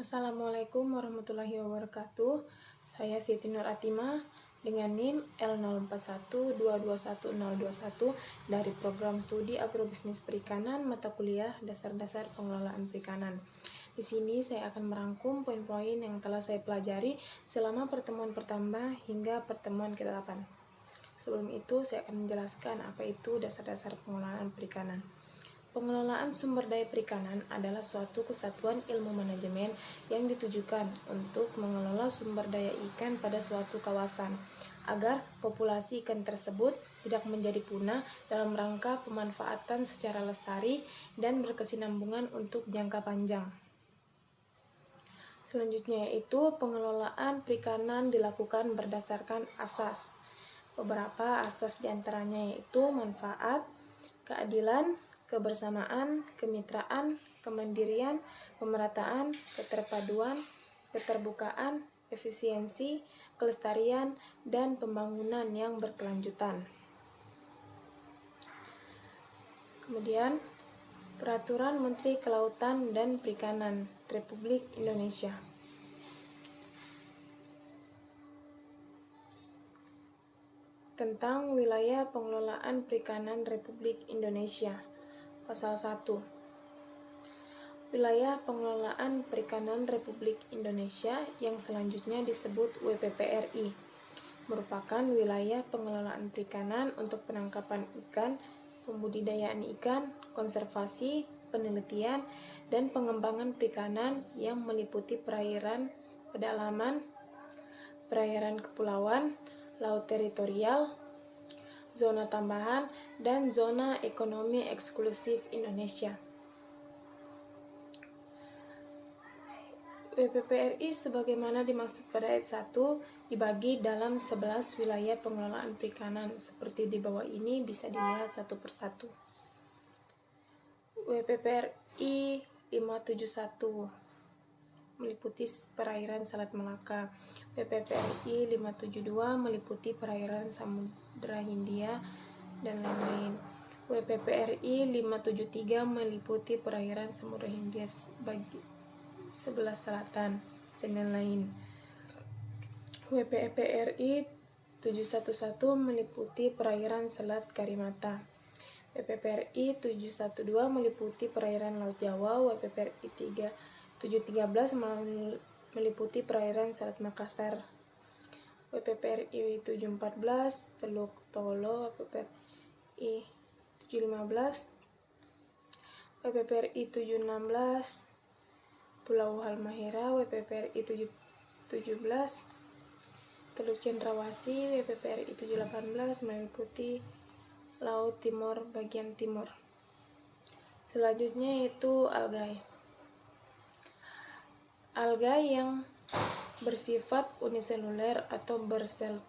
Assalamualaikum warahmatullahi wabarakatuh. Saya Siti Nur Atima dengan NIM L0412211021 dari program studi Agrobisnis Perikanan mata kuliah Dasar-dasar Pengelolaan Perikanan. Di sini saya akan merangkum poin-poin yang telah saya pelajari selama pertemuan pertama hingga pertemuan ke-8. Sebelum itu, saya akan menjelaskan apa itu dasar-dasar pengelolaan perikanan. Pengelolaan sumber daya perikanan adalah suatu kesatuan ilmu manajemen yang ditujukan untuk mengelola sumber daya ikan pada suatu kawasan, agar populasi ikan tersebut tidak menjadi punah dalam rangka pemanfaatan secara lestari dan berkesinambungan untuk jangka panjang. Selanjutnya yaitu pengelolaan perikanan dilakukan berdasarkan asas. Beberapa asas diantaranya yaitu manfaat, keadilan, kebersamaan, kemitraan, kemandirian, pemerataan, keterpaduan, keterbukaan, efisiensi, kelestarian, dan pembangunan yang berkelanjutan. Kemudian, Peraturan Menteri Kelautan dan Perikanan Republik Indonesia. Tentang wilayah pengelolaan perikanan Republik Indonesia. Pasal 1. Wilayah pengelolaan perikanan Republik Indonesia yang selanjutnya disebut WPPRI merupakan wilayah pengelolaan perikanan untuk penangkapan ikan, pembudidayaan ikan, konservasi, penelitian, dan pengembangan perikanan yang meliputi perairan pedalaman, perairan kepulauan, laut teritorial, zona tambahan, dan zona ekonomi eksklusif Indonesia. WPPRI sebagaimana dimaksud pada ayat 1 dibagi dalam 11 wilayah pengelolaan perikanan. Seperti di bawah ini bisa dilihat satu persatu. WPPRI 571 meliputi perairan Selat Melaka. WPPRI 572 meliputi perairan Samudra Hindia dan lain-lain. WPPRI 573 meliputi perairan Samudra Hindia sebelah selatan dan lain-lain. WPPRI 711 meliputi perairan Selat Karimata. WPPRI 712 meliputi perairan Laut Jawa. WPPRI 713 meliputi perairan Selat Makassar. WPPRI 714 Teluk Tolo. WPPRI 715 WPPRI 716 Pulau Halmahera. WPPRI 717 Teluk Cendrawasih. WPPRI 718 meliputi Laut Timor bagian timur. Selanjutnya yaitu algae. Alga yang bersifat uniseluler atau bersel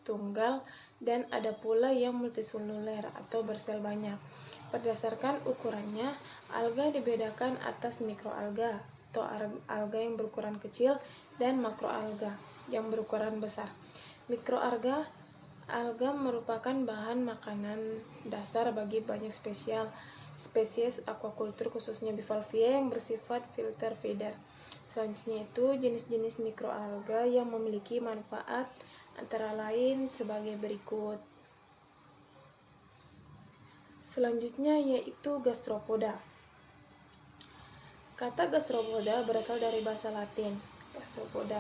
tunggal, dan ada pula yang multiseluler atau bersel banyak. Berdasarkan ukurannya, alga dibedakan atas mikroalga atau alga yang berukuran kecil dan makroalga yang berukuran besar. Mikroalga merupakan bahan makanan dasar bagi banyak spesies aquaculture, khususnya bivalvia yang bersifat filter feeder. Selanjutnya itu jenis-jenis mikroalga yang memiliki manfaat antara lain sebagai berikut. Selanjutnya yaitu gastropoda. Kata gastropoda berasal dari bahasa Latin. Gastropoda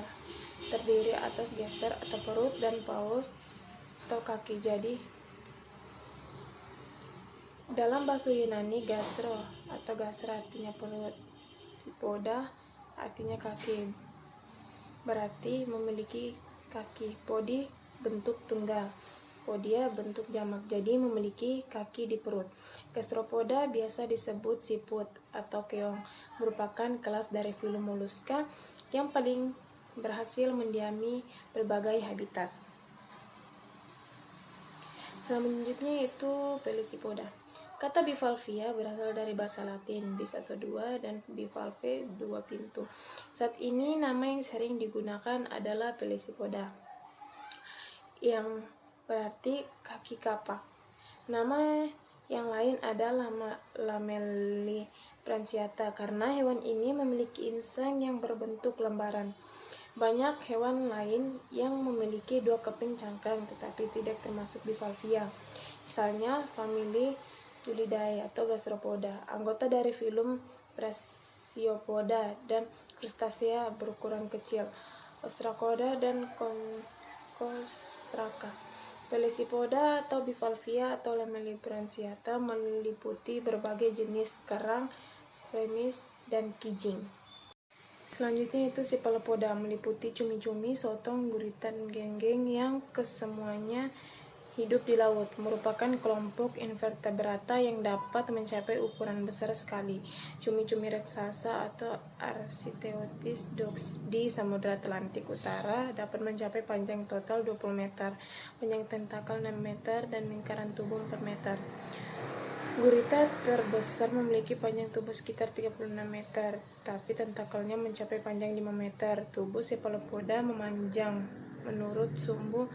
terdiri atas gaster atau perut dan paus atau kaki. Jadi dalam bahasa Yunani, gastro atau gastra artinya perut, poda artinya kaki, berarti memiliki kaki. Podi bentuk tunggal, podia bentuk jamak, jadi memiliki kaki di perut. Gastropoda biasa disebut siput atau keong, merupakan kelas dari filum moluska yang paling berhasil mendiami berbagai habitat. Selanjutnya yaitu Pelecypoda. Kata bivalvia berasal dari bahasa Latin bis atau dua dan bivalve dua pintu. Saat ini nama yang sering digunakan adalah Pelecypoda, yang berarti kaki kapak. Nama Yang lain adalah Lamellibranchiata karena hewan ini memiliki insang yang berbentuk lembaran. Banyak hewan lain yang memiliki 2 keping cangkang tetapi tidak termasuk bivalvia. Misalnya famili Tulidae atau Gastropoda, anggota dari filum Brachiopoda dan krustasea berukuran kecil, Ostracoda dan Conchostracea. Pelecypoda atau bivalvia atau Lamellibranchiata meliputi berbagai jenis kerang, remis, dan kijing. Selanjutnya itu Cephalopoda, meliputi cumi-cumi, sotong, gurita, dan genggeng yang kesemuanya hidup di laut, merupakan kelompok invertebrata yang dapat mencapai ukuran besar sekali. Cumi-cumi raksasa atau Archaeopteryx di Samudra Atlantik Utara dapat mencapai panjang total 20 meter, panjang tentakel 6 meter, dan lingkaran tubuh 4 meter. Gurita terbesar memiliki panjang tubuh sekitar 36 meter, tapi tentakelnya mencapai panjang 5 meter. Tubuh Cephalopoda memanjang menurut sumbu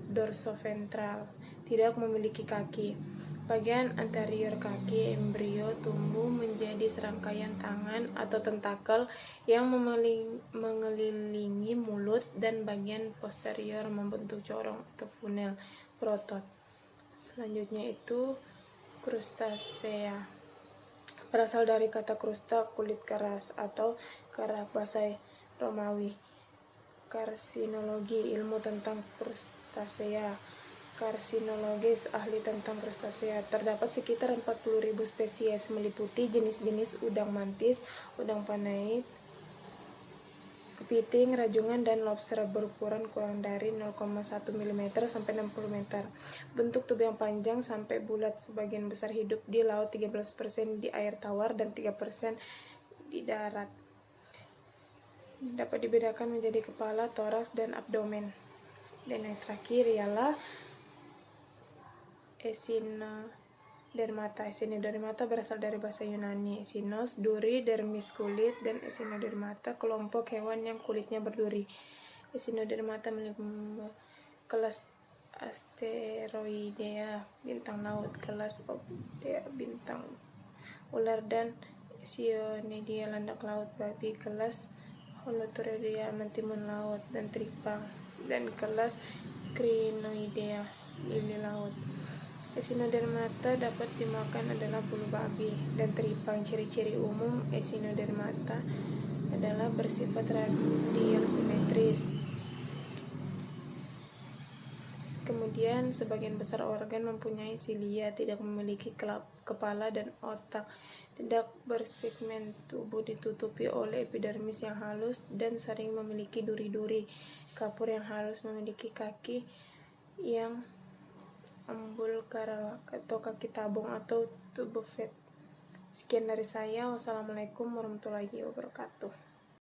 dorsoventral, tidak memiliki kaki. Bagian anterior kaki embrio tumbuh menjadi serangkaian tangan atau tentakel yang mengelilingi mulut, dan bagian posterior membentuk corong atau funnel berotot. Selanjutnya itu Crustacea, berasal dari kata krusta, kulit keras, atau kerak bahasa Romawi. Karsinologi, ilmu tentang Crustacea. Carcinologis, ahli tentang Crustacea. Terdapat sekitar 40.000 spesies, meliputi jenis-jenis udang mantis, udang panai, kepiting, rajungan, dan lobster berukuran kurang dari 0,1 mm sampai 60 meter. Bentuk tubuh yang panjang sampai bulat, sebagian besar hidup di laut, 13% di air tawar, dan 3% di darat. Dapat dibedakan menjadi kepala, toraks, dan abdomen. Dan yang terakhir ialah Echinodermata. Echinodermata berasal dari bahasa Yunani echinos, duri, dermis, kulit, dan Echinodermata kelompok hewan yang kulitnya berduri. Echinodermata meliputi kelas Asteroidea, bintang laut, kelas Ophidia, bintang ular, dan Chionidae, landak laut, babi, kelas Holoturoidea, mentimun laut, dan tripang, dan kelas Crinoidea, lili laut. Echinodermata dapat dimakan adalah bulu babi dan tripang. Ciri-ciri umum Echinodermata adalah bersifat radial simetris. Kemudian sebagian besar organ mempunyai silia, tidak memiliki kepala dan otak. Tidak bersegmen, tubuh ditutupi oleh epidermis yang halus dan sering memiliki duri-duri. Kapur yang halus, memiliki kaki yang ambulacral atau kaki tabung atau tubular. Sekian dari saya. Wassalamualaikum warahmatullahi wabarakatuh.